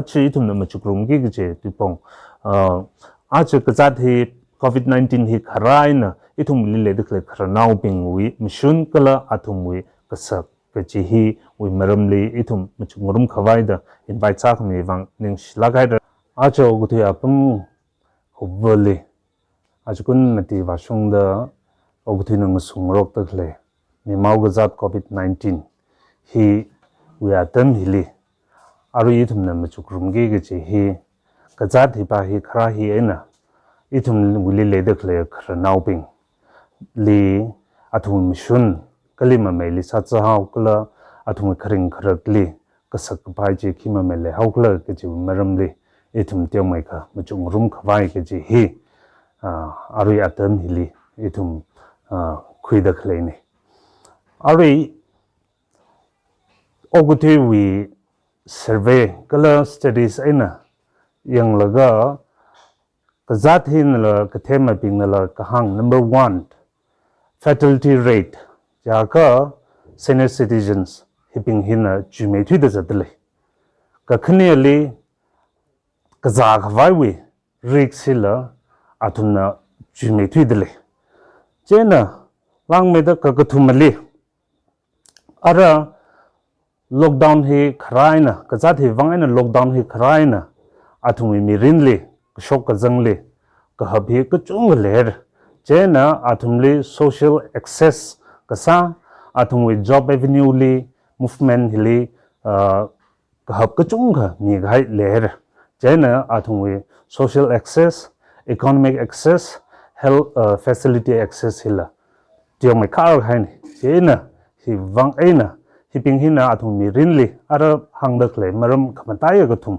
achi itum na machukrum gi je tipong achi kazat hi COVID-19 hi kharai na itum lile dikle kharnau ping wi mishun kala atum wi kasak kachi hi wi maramli itum machungrum khawai da invite sa khami wang ning shlagai da acho gutu apum hubali achukun nati wasung da ogutu nang sungrok takle ni mau gazat COVID-19 hi wi atam hili aru itum na machukrum gi gachi hi kazat hi pa hi khara hi ena itum wili ledek le kharnau ping li atum mishun kalima me li satsa hau kala atum kharing kharak li kasak pai je khima me le hau kala gachi maram li itum tiang mai kha machungrum khawai gachi hi aru atam hili itum khuidak le ni aru oguti wi survey kala studies ena yang laga kazat hin la kathema ping la kahang number 1 fatality rate jaka senior citizens hiping hin jume thu da zadle ka khniali kaza khwai wi rixila atuna jume thu dle chena lang me da ka thumali ara lockdown hi kharaina kazat hi wangaina lockdown hi kharaina athumi mirinli shok ka jangli ka habi ka chung ler chena athumli social access kasa athumwi job avenue li movement hili ka hab ka chung ga ni gai ler chena athumwi social access economic access health facility access hila tiong mai khar hain chena hi wang aina hiping hina athumi rinli ara hangdak le maram khamantai ga thum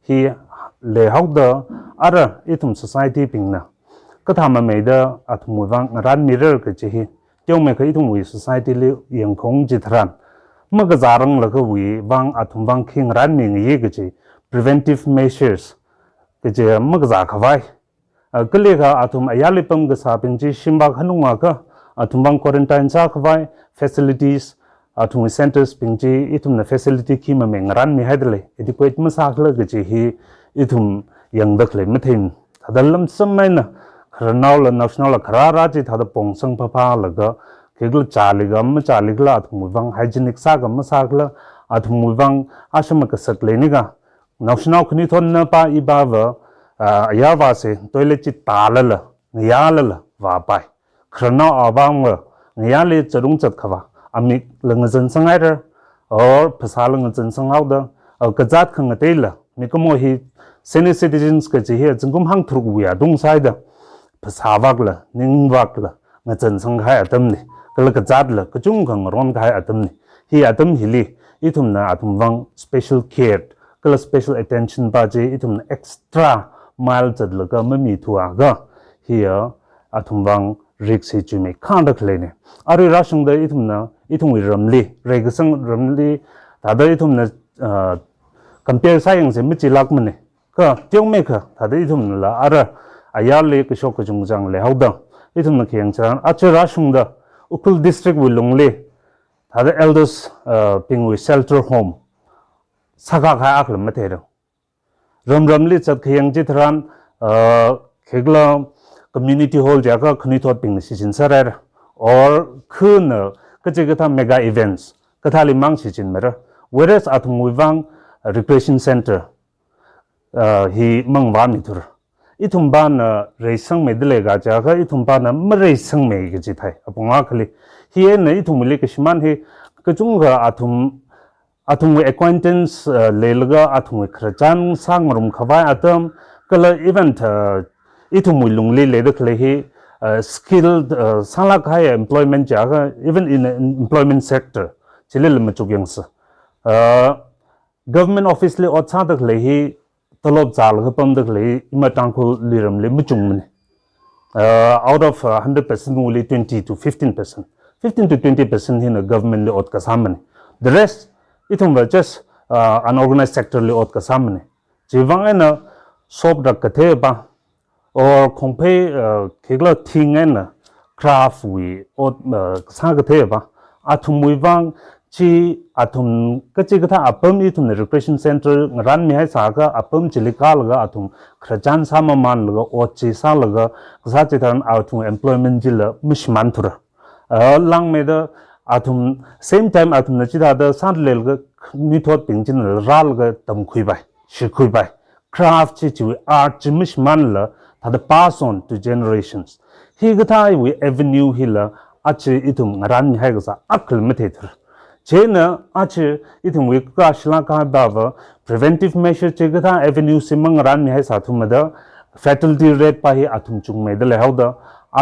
hi le hauda ara itum society pingna kathama meida athum wang ran mirror ka chi tiong me khai thum wi society le yang khong ji thran maga zarang la ka wi wang athum wang khing ran ming ye ka chi preventive measures ka je maga za khawai kale ga athum ayali pam ga sa ping ji simba khanunga ka athum wang quarantine sa khawai facilities athum centers pingji itum na facility ki ma meng ran mi haidle adequate ma sa khla ga chi hi itum yang dakle mathin thadalam samaina kharnaw la national khara ra chi thada pongsang pha pha la ga kegl chaliga ma chaligla athum wang hygienic sa ga ma sa khla athum wang ashama ka sakle ni ga national khni thon na pa i ba wa ya wa se toilet chi talala ya la wa pai kharnaw awang ya le charung chat khawa amik lang zen sangair or pasalang zen sangauda kazat khang atela mikomo hi senior citizens ka chi he jungum hang thuruk wiya dung saida pasawakla ningwakla ngazen sanghai atamni kala kazat la kachung khang ron khai atamni hi atam hili itum na atum wang special care kala special attention ba je itum extra mile chadla ka mami thuwa ga hi atum wang rixi chume khanda khlene ari rashung da itum na itum wi ramli regasang ramli tada itum na compare sayang se michi lakmane ka tiong me kha tada itum la ara ayale ka shok chung jang le hauda itum na kyang chan acha rashung da Ukhrul district wi longle tada elders ping wi shelter home saga kha aklam matera ramli chat khyang ji thran khegla community hall jaga khni thot ping sisin sarar or khun kachigata mega events kathali mang sisin mera whereas athum wang recreation center hi mangwa mitur ithum ban reisang medle ga jaga ithum ban mreisang me gi thai apunga khali hi ne ithum le kishman hi kachunga athum acquaintance lelga athum khrachan sangrum khawai atam kala event itum lungli ledek lehi skilled salak high employment jaga even in employment sector chilil machuk yang sa government office le otsa dak lehi talob jal ga pam dak lehi imatang ko liram le muchung mane out of 100% only 20 to 15% 15 to 20% in a government le ot ka samane the rest itum was just unorganized sector le ot ka samane jiwang na sob dak ka the ba or compare kegla thing and craft we or sang the ba athum we wang chi athum kachi katha apam itum recreation center ran mi hai saga apam chilika laga athum khrajan sama man laga ochi sa laga sa chitan athum employment jila mishman thura lang me da athum same time athum na chida da san lel ga mi thot pingjin ral ga tam khui bai shi khui bai craft chi art chi mishman la thada pass on to generations hi gatha we avenue hila achi itum ran mi hai ga sa akal me thethur Chena ache itum we ka shlaka bava preventive measure chegata avenue simang ran mi hai sathumada fatality rate pa hi athum chung me dale hauda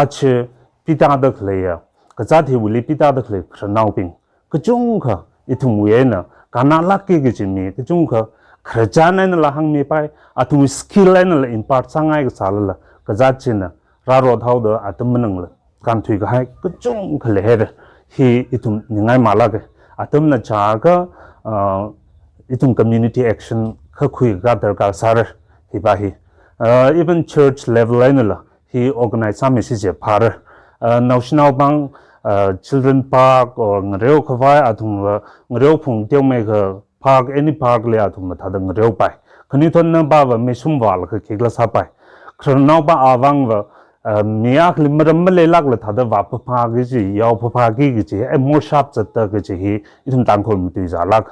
ache pita da khleya kazathi wuli pita da khle khrnau ping kachung kha itum we na kana lakke ge chimi kachung kha khrajana na lahang me pai athum skill na la impart sangai ga salala kazachina raro thauda atum nang la kan thui ga hai kachung khle he hi itum ningai mala ge atum na chaga itum community action khakhui ga darkar sar hi ba hi even church level la he organize some message par national bang children park or ngreu khwai atum ngreu phung teu me ga park any park le atum tha da ngreu pai khani thon na ba me sum wal kha kegla sa pai khronau ba awang wa miyak limram le lak la thada wa pha gi ji yaw pha gi ji e more sharp chat ta gi hi itum tang khol mu ti za lak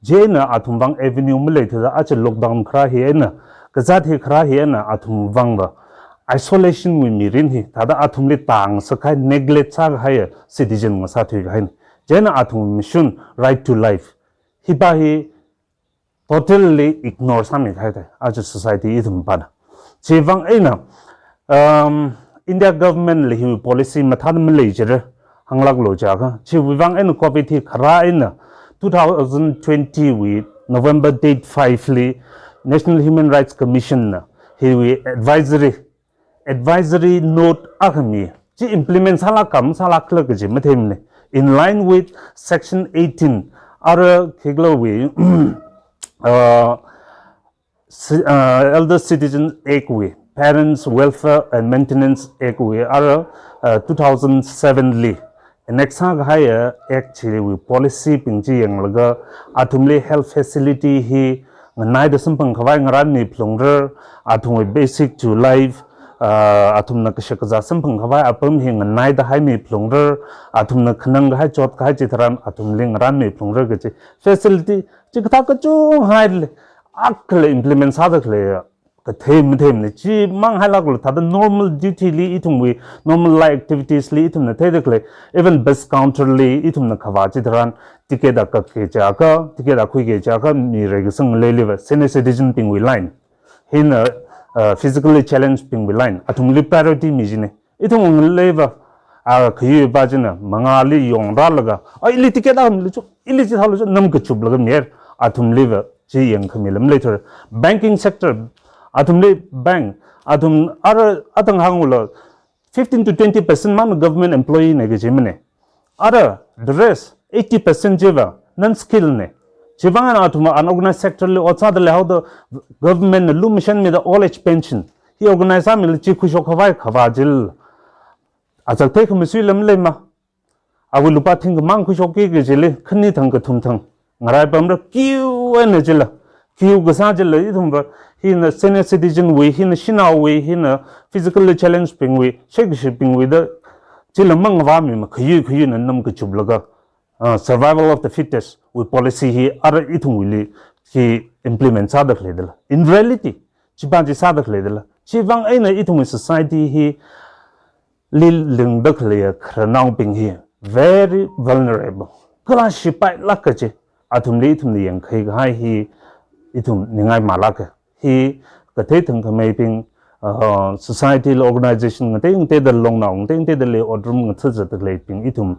je na athum bang avenue mu le tha a che lockdown khra hi na ka za thi khra hi na athum bang ba isolation wi mi rin hi thada athum le tang sa khai neglect sa hai citizen ma sa thi ga hin je na athum mission right to life hi ba hi totally ignore sa mi khai ta as a society itum pa che bang e na India government lehi policy mathan malaysia hanglak lo jaga chi wang en covid thi khara in 2020 we November date 5 li National Human Rights Commission he we advisory note agami chi implement sala kam sala khlak ji mathem ne in line with section 18 ara khiglo we elder citizen act we Parents Welfare and Maintenance Act we are 2007 li next higher actually we policy pingji yang laga atumle health facility hi ngai da sampang khawai ngaran ni plongrer atum basic to life atum na kashakaza sampang khawai apam hi ngai da hai ni plongrer atum na khnang hai chot khai chitran atum ling ran ni plongrer ge facility chikta ka chu hai akle implement sa da kle the them ne chi mang halak lo thada normal duty li itum we normal life activities li itum na thedekle even bus counter li itum na khawa chi dharan ticket da ka ke cha ka ticket da khui ke cha ka mi regisang le le senior citizen ping we line hin physically challenged ping we line atum li priority mi jine itum le ba a khyi ba jina mangali yong ra laga ili ticket da li chu ili chi thalo nam ka chub laga mer atum live chi yang khamilam later banking sector Atumle bank, atang hangula 15 to 20% man government employee negajimene. The rest 80% jiva non-skill ne. Jivang atuma unorganized sector le outside the how the government lu mission me the all age pension. He organized a military kushokavai kavajil. As I take Misulam lema, I will look at thing man kushoki gajili, kanitanga tumtang. Narabamra Q energy. Kiu gasajil itumba in a senior citizen way, in a shina way, in a physically challenged ping way, shake shipping with the chilamang of army, Kayun and Namkachublaga. Survival of the fittest with policy he other itum willy he implements other ladle. In reality, Chibanji Sadak ladle. Chivang Aina itum in society he lil lingdaklia cranauping here. Very vulnerable. Kalashipai lakachi atum litum the young keg high he. Itum ningai malaka he kathethang kamaping society organization ngate te the long now te the le odrum ngtsa the leping itum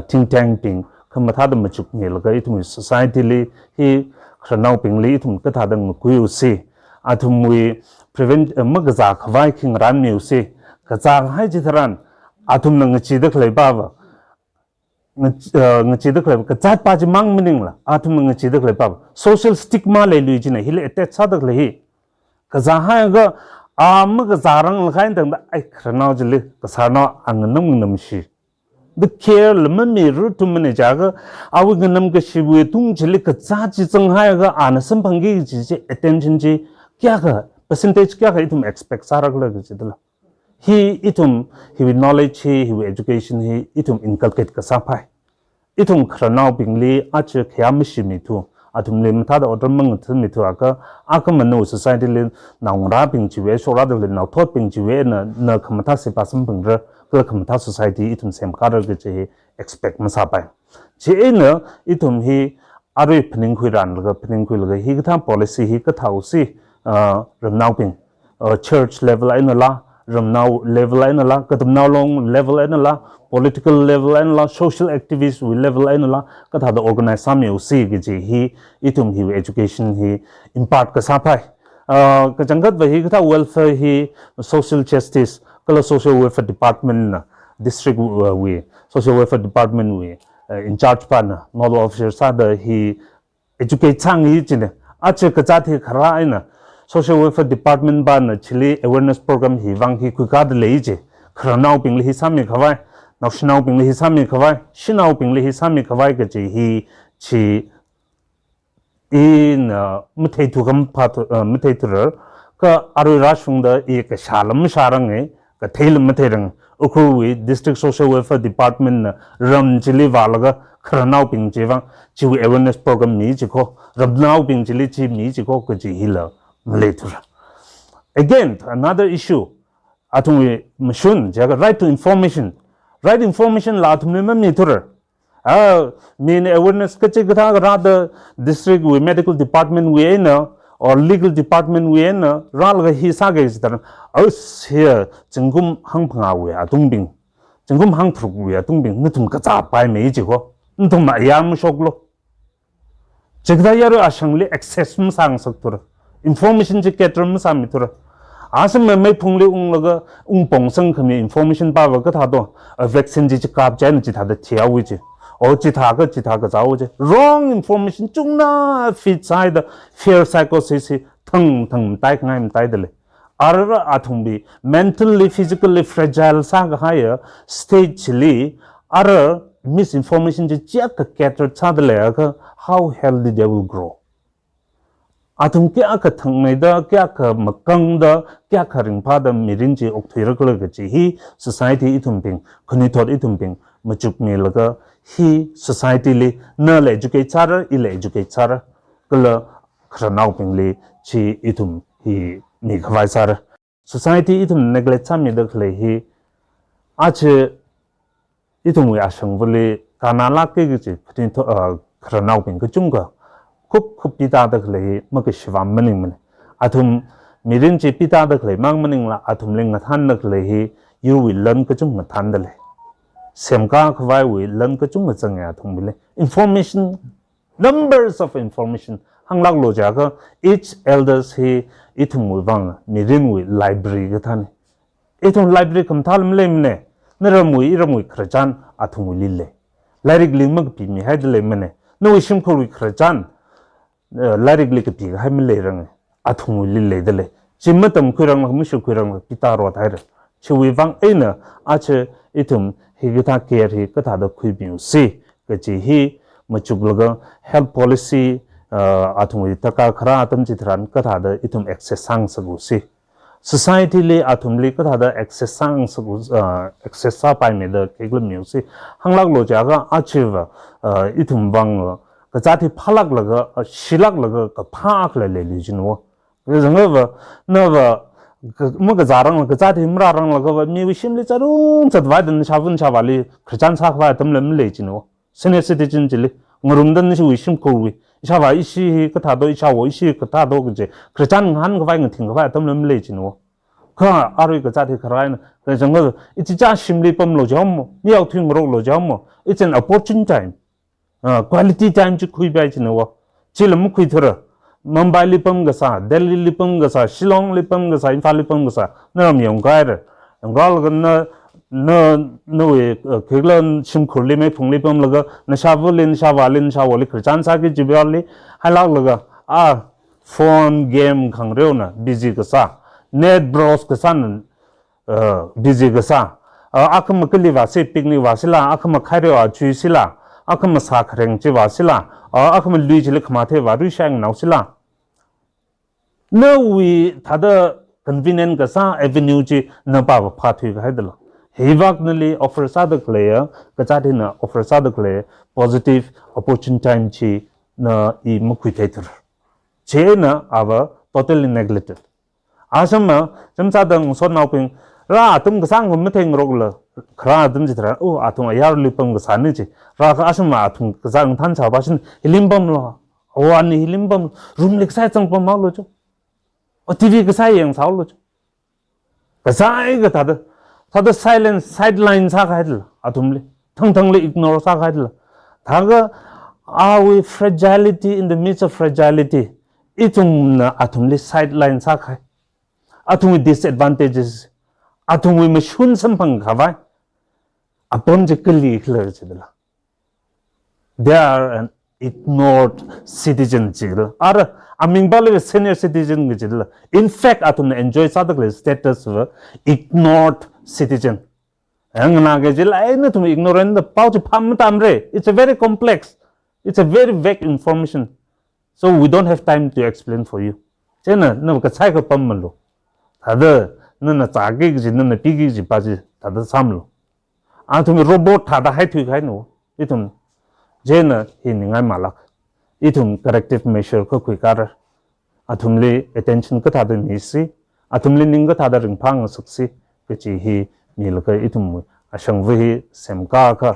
think tank ping kamatha da machuk ne laga itum society le he khranau ping le itum katha dang kuyu se atum we prevent magza khwai king ran ne se kacha hai jitharan atum nang chi da khlai ba ngachi da khlai ka chat pa ji mang meaning la atum ngachi da khlai pa social stigma le lu ji na hile attach sa da khlai hi ka za ha ga am ga zarang la khain dang ai khranaw ji le ka sa na ang nam nam shi the care lama me ru tu mane jaga awu ganam ka shibu tung chili ka cha chi chang ha ga an sam phangi ji attention ji kya ga percentage kya ga itum expect sarak la ji dala he with knowledge he with education he itum inculcate ka sa phai itum khranaw pingli ach khyam shimi tu atum le mtha da order mang thmi tu aka manu society le nawngra ping chi we shora de le naw thot ping chi we na khamtha se pasam ping ra ka khamtha society itum sem kar ge che expect ma sa pai che na itum hi ari phning khui ran ga phning khui ga hi ka policy hi ka thau si ramnaw ping church level ai na la ramnaw level ai na la ka tum naw long level ai na la political level ai na la social activist we level ai na la ka tha da organize sam yo si ge ji hi itum hi education hi impart ka sa pai ka jangat ba hi ka welfare hi social justice kala social welfare department na district we social welfare department we in charge pan nodal officer sa da hi educate chang hi jine ache ka cha the khara ai na social welfare department ban chili awareness program hi wang hi kuka de leije khranaw pingli hi sami khawai national pingli hi sami khawai shinaw pingli hi sami khawai ke chi hi chi in muthei tu gam phat muthei tur ka aru rashung da ek shalam sarang e ka theil mutheirang ukhrul district social welfare department ram chili walaga khranaw ping chewang chi awareness program mi chi ko rabnaw ping chili chi mi chi ko chi hila later. Again, another issue. Atum machine, right to information. Right information la atum me tur. Mean awareness kache gata rather district we medical department we na or legal department we na ral ga hi sa ga istar. Us here jengum hang phanga we atung bing. Jengum hang thruk we atung bing nutum ka cha pai me ji ko. Nutum ma yam shoklo. Jegda yaru ashangli access mu sang sak tur. Information je ketram sami tur asam me phungli unglaga ungpong sang khami information ba ga tha do vaccine ji kap jan ji tha da thiawi ji o ji tha ga zaw je wrong information chungna fit side fear psychosis thang tai ngai tai dele ara athumbi mentally physically fragile sa ga higher stage li ara misinformation ji ka cater cha dele ga how healthy they will grow atum kya ka thangnai da kya ka makang da kya ka ringpha da mirin ji okthira kala ga chi hi society itum ping khani thot itum ping machuk me laga hi society le na le educate chara ile educate chara kala khranaw ping le chi itum hi mi khwai chara society itum neglect cha me da khle hi ach itum ya sang bole kanala ke gi chi khani khranaw ping ka chunga kup pita da khle ma ke shwam maning man athum mirin chi pita da khle mang maning la athum ling than da khle hi you will learn ka chung than da le semka khwai we learn ka chung chang ya thum bile information numbers of information hanglak lo ja ka each elders he ithum we bang mirin we library ka than ithum library kam thalm le mne naramui iramui khrachan athum lille lairik lingmak pi mi haidle mane no ishim khori khrachan lairik lik pi hai mi le rang athum lille dele chimmatam khurang mushu khurang pita ro thai chui wang aina ache itum higita care hi katha da khui bi si ka chi hi machuk laga health policy athum taka khara atam chitran katha da itum access sang sagu si society le athum le katha da access sang sagu access sa pai me da keglam music hanglak lo ja ga achieve itum wang ka jati phalak laga shilak laga ka phak le le jinwo zanga na mo ga zarang ga jati mra rang laga mi wishim le charung chatwa dan chabun chabali khchan sa khwa tam lem le jinwo senior citizen jili ngorum dan shi wishim ko wi chawa ishi ka tha do cha wo ishi ka ta do ge khchan han ga wai ng thing ga tam lem le jinwo ka aru ga jati khrain ga zanga ichi cha shimli pam lo jam mi yaw thing ro lo jam it's an opportune time quality time chu khui bai chinwa chilam khui thora Mumbai lipam ga sa Delhi lipam ga sa Shillong lipam ga sa Imphal lipam ga sa na mi yong ga re ngal ga na we keglan sim khurli me phung lipam laga na shavulin shawalin shawali khchan sa ki jibyali halak laga phone game khang reu na busy ga sa net browse ga sa busy ga sa akam kali wasi picnic wasila akam khairo chu sila akam sa khreng chi wasila akam lui jil khmathe waru shang nausila no we thada convenient ka sa avenue chi na pa pha thui ga hadala hewak nali offer sa the clear ka cha dina offer sa the clear positive opportunity time chi na I mukhui theater che na ava totally neglected asama jamsa dang so now ping ra atum ka sang hum theng rog la khra atum ji thara o atum ayar lipam ka sani chi ra ka asama atum ka sang than cha ba sin hilimbam lo awani hilimbam room lek sai chang pam ma lo chu o tv ka sai yang sao lo chu ka sai ka thada silence sideline sa ka hadla atum le thang le ignore sa ka hadla thaga are we fragility in the midst of fragility itum na atum le sideline sa ka atum with disadvantages atum we mashun sampang khawai apon je kali khlar chidla they are an ignored citizen chidla ar aming bale senior citizen chidla in fact atum enjoy sadakle status of ignored citizen angna ge jil ai na tum ignorant the pouch pham tamre it's a very complex it's a very vague information so we don't have time to explain for you chena na ka chai ka pam lo thada na chage gi na pigi ji pa ji thada samlo atum robot thada hai thui khai no itum jena hin ngai malak itum corrective measure ko khui kar atum le attention ka thada ni si atum le ning ka thada ring phang saksi ke chi hi mil ka itum asang vi semka ka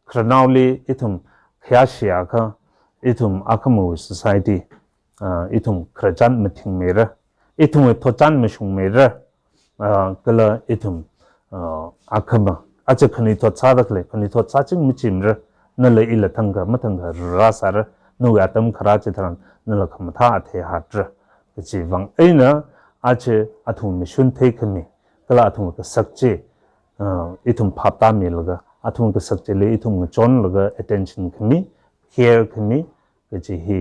khranawli itum khyasia ka itum akamu society itum khrajan mithing mera itum thochan mishung mera kala itum akama acha khani tho chadakle khani tho chaching michimra nala ila thanga mathanga rasara nu atam khara chitran nala khamtha athe hatra chi wang aina ache athum mishun thei khami kala athum ka sakche itum phapta milga athum ka sakche le itum chon laga attention khami care khami chi hi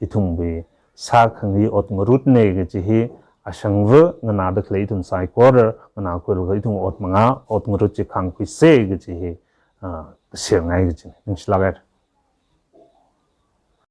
itum bi sa khangi ot ngrut ne chi hi asangwa ngana da klei tum sai quarter ngana ko ro itum ot manga ot ngrut chi khang kui se chi hi siang ai chi ning slagar